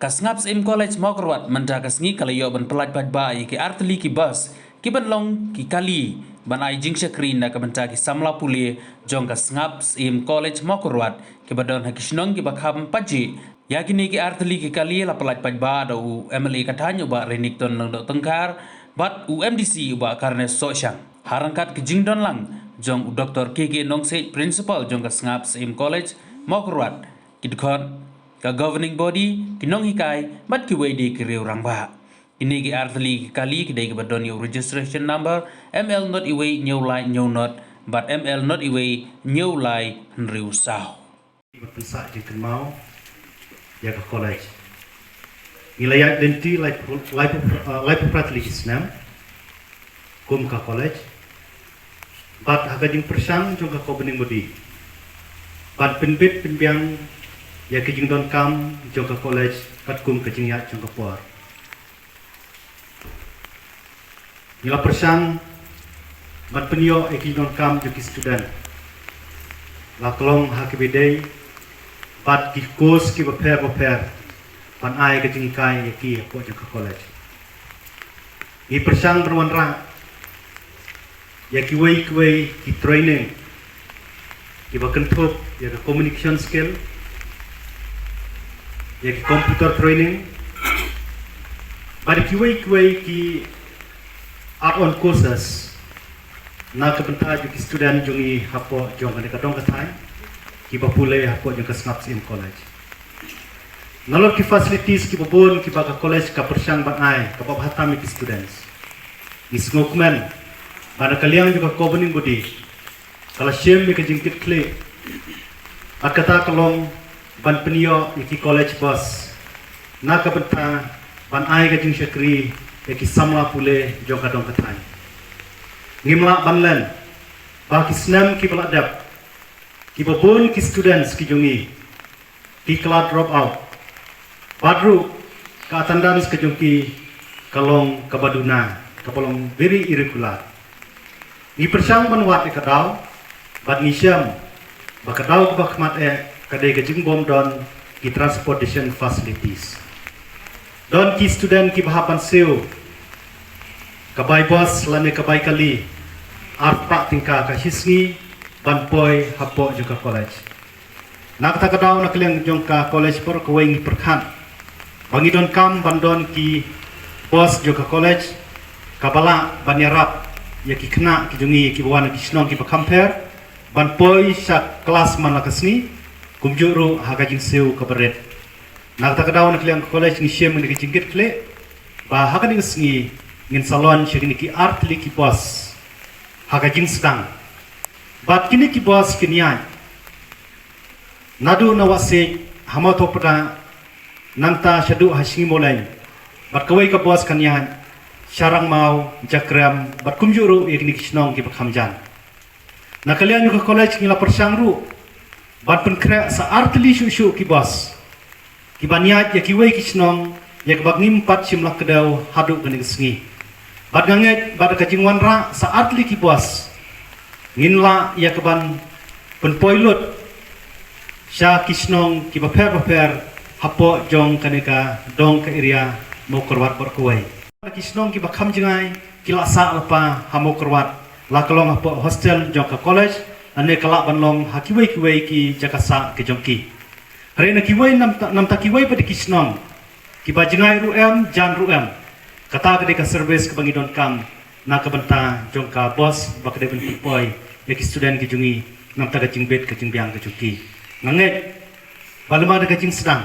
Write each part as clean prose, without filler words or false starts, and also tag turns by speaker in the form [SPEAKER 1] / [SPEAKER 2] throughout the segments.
[SPEAKER 1] Kasngap im college mokrwat manda kasngi kalayo ban pelaj ba ki artli ki bus ki ban long ki kali ban ai jing shakrin na kabanta ki samla puli jong kasngap im college mokrwat ki badon hakishnong ki bakham paji yakini ki artli ki kali la pelaj ba da u emily katanyo ba renik ton lang do tengkar bat UMDC ba karne sosyang harangkat ki jingdon lang jong Dr. KK Nongse principal jong kasngap im college mokrwat ki dukon ka governing body kinong hikai bat ki wedi ki riu rangba ini ki artli ki kali ki dai ki badon your registration number ML not iwe new line new not but ML not iwe new line riu sao
[SPEAKER 2] berpisah di Kemau ya ke college wilayah denti life pratli Islam kum ka college bat hagading persang jong ka governing body bat pinbit pinbiang ya kejing don kam jongka college kat kum kejing ya jongka por nila persang mat penio kejing don kam joki student laklong hakibidei pat ki kos ki baper pan ai kejing kai ki ko jongka college ni persang berwanra ya ki wei ki training ki bakentup ya ke communication skill ya computer training pada kiwai ki art on courses na kebentar juga student jungi hapo jong kan kadong katai ki bapule hapo jong kasngap in college nalor ki facilities ki babon ki baga college ka persang ban ai ka bab hatam ki students ni smokman pada kalian juga governing body kalau shame mi ka jingkit kle akata kalong ban penio iki college bus na ka benta ban ai ka jing shakri ki samla pule joka dong katai ngimla banlen ba ki snam ki baladap ki babon ki students ki jungi ki kala drop out badru ka attendance ka jungki kalong kabaduna kapolong very irregular ni persang ban wat ka daw bat ni syam ba ka daw ba khmat kadai kejing bom don ki transportation facilities don ki student ki bahapan seu kabai bos lane kabai kali arpa tingka ka hisngi ban poi hapo juga college nak ta kadau nak leng jong ka college por ko wengi perkhan bangi don kam bandon ki bos juga college kabala banyarap ya ki kena ki jungi ki bawana ki snong ki compare ban poi sa kelas mana kasni kumjuru hagajing seu kabaret nak ta kadaw nak liang college ni shem ni jingit kle ba hagajing sngi ngin salon shigni ki art li ki bos hagajing sedang bat kini ki bos kinian nadu nawase hamato pada nangta shadu hasing molai bat kawai ka bos kanian syarang mau jakram bat kumjuru ikni kisnong ki bakhamjan nakalian ka college ngila persangru ban penkra sa artli shu ki bas ki baniat ya ki wei ki snong ya ka bagnim pat simlak kedaw hadu gani sngi bat nganget bat ka jingwan ra sa artli ki bas nginla ya ka ban penpoilot sya ki snong ki baper hapo jong kaneka dong ka area mo korwat bor kuwai ki snong ki bakham jingai ki la sa alpa hamo korwat la kalong hapo hostel jong ka college ane kalak banlong hakiwai ki jakasa ke jongki hari na kiwai nam ta kiwai pada kisnong ki bajengai ruem jan ruem kata ke ka service ke bangidon kam na ka benta jongka bos bakde ben poi ya ki student ki jungi nam ta ka jingbet ke jingbiang ke jongki nganget balma de ka jing sedang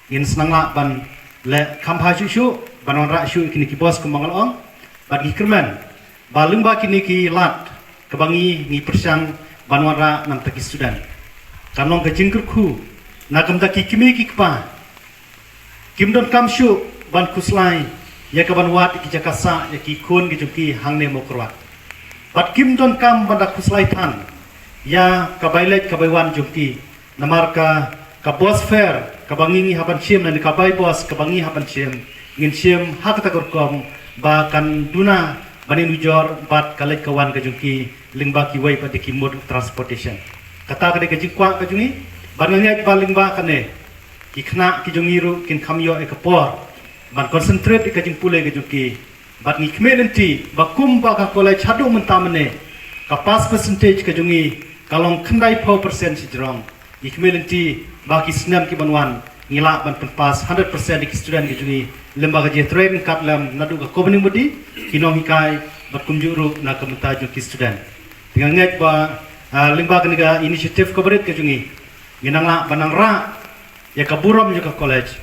[SPEAKER 2] yin senang la ban le kam ha shu ban ra shu kini ki bos ke mangalong bagi kerman balung ba kini ki lat kebangi ni persang banwara nam taki student kanong ka jingkurku na kam taki kimi ki kpa kimdon kam shu ban kuslai ya ka banwat ki jakasa ya ki kun ki juki hangne mokrwat bat kimdon kam banda kuslai tan ya ka bailet ka baiwan juki namar ka boss fair ka bangi haban chim na ka bai boss ka bangi haban chim ngin chim hak ta korkom ba kan duna banin ujor bat kalek kawan ka juki lingba ki wai pati ki mode transportation kata ka de ka jingkwa ka jungi bananya balingba kane ikna ki jongiru kin kamyo ekapor ban concentrate ka jing pule ke juki bat ni kmenenti bakum ba ka college hadu mentamane ka pass percentage ka jungi kalong kendai 4% si jerong ikmenenti baki senam ki banwan ngila ban pas 100% di student ki jungi lembaga je train kat lam nadu ka kobening budi kinong hikai bat kumjuru na kamenta juki student dengan ngai ba lembaga niga initiative coverage ke jungi nginangla banangra ya kaburam juga college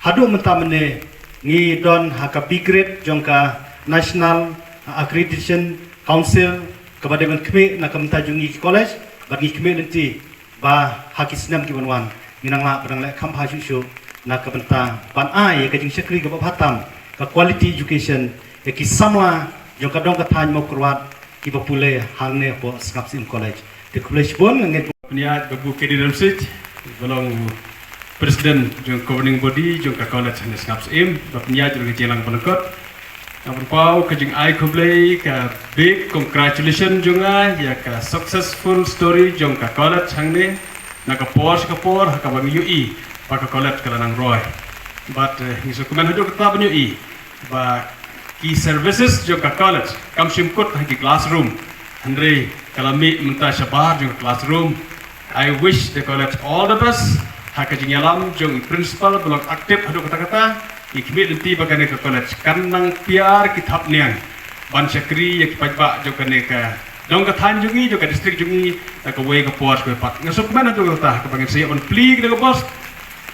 [SPEAKER 2] hadu mentamane ngi don haka B grade jongka National Accreditation Council kepada dengan kemi nak kamenta jungi college bagi kemi nanti ba haki senam ki banwan nginangla banang kam haju nak kamenta ban ai ka jing sekri ka hatam ka quality education ki samla jongka dong ka than mo kurwat ki popule hangne po Skapsim college the college bon ngai
[SPEAKER 3] Peniat Babu Kedi Ramsit, belong Presiden jong governing body jong ka college Hanes Skapsim, peniat jong jelang penekot. Namun pau kejeng ai kublai ka big congratulations jonga ya ka successful story jong ka college hangne na ka por ka bang UI pa ka college kala nang roy. But ngiso kuman hadu ka banyu I ba key services jong ka college kam simkut ha ki classroom. Andre kalami menta sabar jong classroom. I wish the college all the best. Hakajing yalam jong principal belum aktif hadu kata-kata. Ikmit nanti bagane ke college kanang piar kitab niang. Ban syakri ya kipajba jong kane ka dong ka than jungi jong ka district jungi ta ka way ka puas ko pat. Ngasuk mana tu kata ka bangin saya on pli ke bos.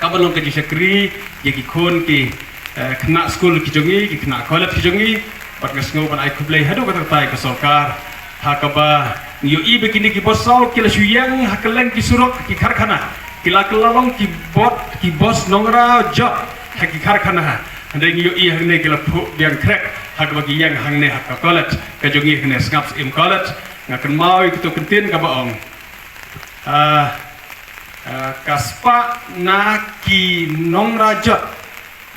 [SPEAKER 3] Ka balong ka syakri ya ki khon ki kena school ki jungi ki kena college ki jungi pat ngasngo ban ai kublai hadu kata-kata ka sarkar. Hakaba UI begini ki bosau kila suyang hakeleng ki surok ki karkhana kila kelalong ki bos nongra job haki karkhana ande UI hangne kila phu biang crack hakaba ki yang hangne hakka college ka jongi hangne Skapsim college ngakan mau itu kentin ka baong kaspa na ki nongra job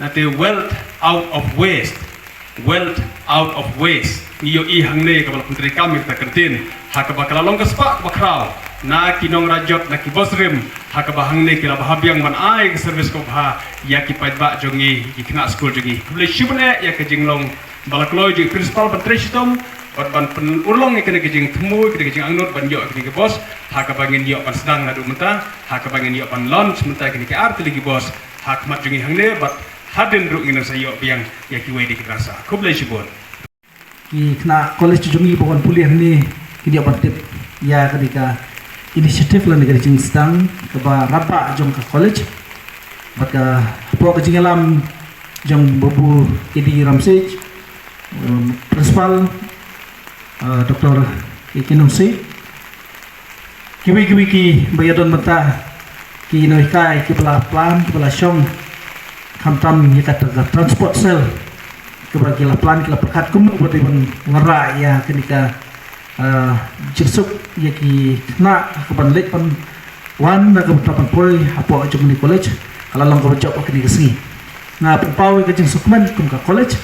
[SPEAKER 3] nate wealth out of waste UI hangne ka bal menteri kami ta kentin hakaba kalalong kaspa bakrau na kinong rajot na ki bosrim hakaba hangne kila bahabiang man ai ke service ko ha ya ki paidba jongi ki kena school jongi bule shibne ya ke jinglong balaklo ji principal menteri sitom ban pen urlong ke ke jing temu ke jing angnot ban yo ke bos hakaba ngin yo ban sedang nadu menta hakaba ngin yo ban lunch menta ke art lagi bos hakmat jongi hangne bat hadin ru ngin sayo biang ya ki wedi kerasa kuble shibon
[SPEAKER 4] ki kena college jungi pokon puliah ni ki dia batip ya ketika inisiatif lan negara jing sedang ke ba raba jong ka college baka po ka jing alam jong Babu Kedi Ramsit principal Dr. Ikinumsi kiwi ki bayadon mata ki noikai ki bala plan ki bala syong kamtam ni kata transport sel kebagi plan kila pekat kum bodi ban ngara ya ketika jirsuk ya ki na keban lek pan wan na kum tapan poi apo ajung ni college kala long ko jok ke ni kesini na pau ke jing sukman kum ka college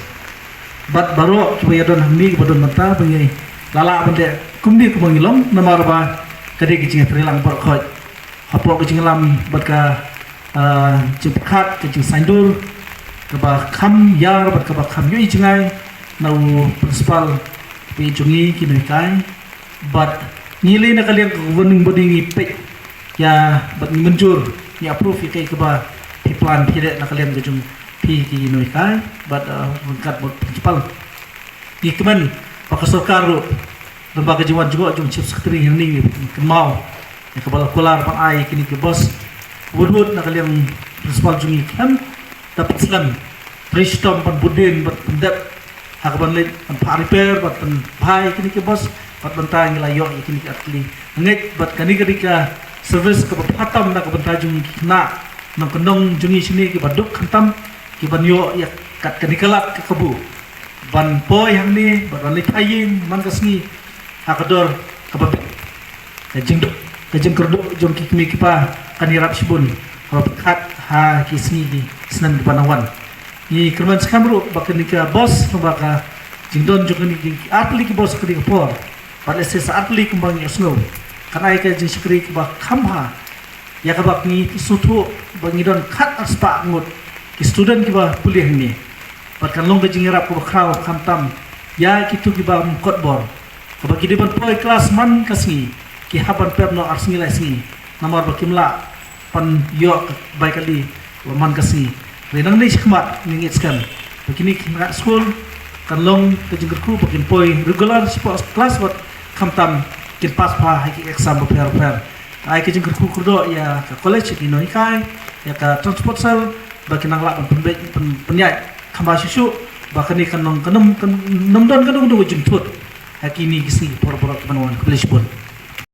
[SPEAKER 4] bat baro ki bayadon hamni bodon mata bangai lala bende kum ni kum ngilong namar ba kade ki jing trilang por khoj apo ke jing lam bat ka jepkat ke jing sandur keba kham yar bat keba kham yui jingai nau principal pi jungi ki kai bat ngile na kalian governing body ni pe ya bat ni menjur ni approve kai keba pi plan pi na kalian gejung pi ki kai bat rungkat bot principal di kemen pak sarkar lembaga jiwan juga jung chief secretary ni kemau ya kebal kolar pak ai kini ke bos wudud na kalian principal jungi kan dapat selam Pristom pan budin bat pendap hakaban lek pan repair bat pan pai kini ke bos bat bentang layo kini ke atli nget bat kani ketika service ke patam na ke bentajung na nang kendong jungi sini ke baduk kantam ke banyo ya kat kani kelak ke kebu ban poi hang ni bat ban lipayim man kasni hakador ke babik kajing kerduk jong kini kipa kani rap sibun kalau pekat ha kisni di senan di panawan i kerman sekamru bakanika bos baka jingdon juga ni atli ki bos kri por pada ses atli kembang snow karena ika jing sekri ki bak khamha ya kabak ni sutu bangidon khat aspa ngut ki student kiba kuliah ni patkan long gajing rap ko khaw khamtam ya kitu kiba mkot bor kabak ki deban poi kelas man kasngi ki haban pep no arsingi lasingi namar bakimla pan yo baikali man kasngi renang ni khmat ningit skan begini kena school kan long gajing ku bakin poi regular sports class wat khamtam kin pas pa hai exam per ai ke jeng ku kurdo ya ke college di Noikai ya ke transport sel bagi nang lak penyai khamba susu bakani kan nong kanum kan nom don kan dong jemput hakini gisi por-por kemenuan ke Lisbon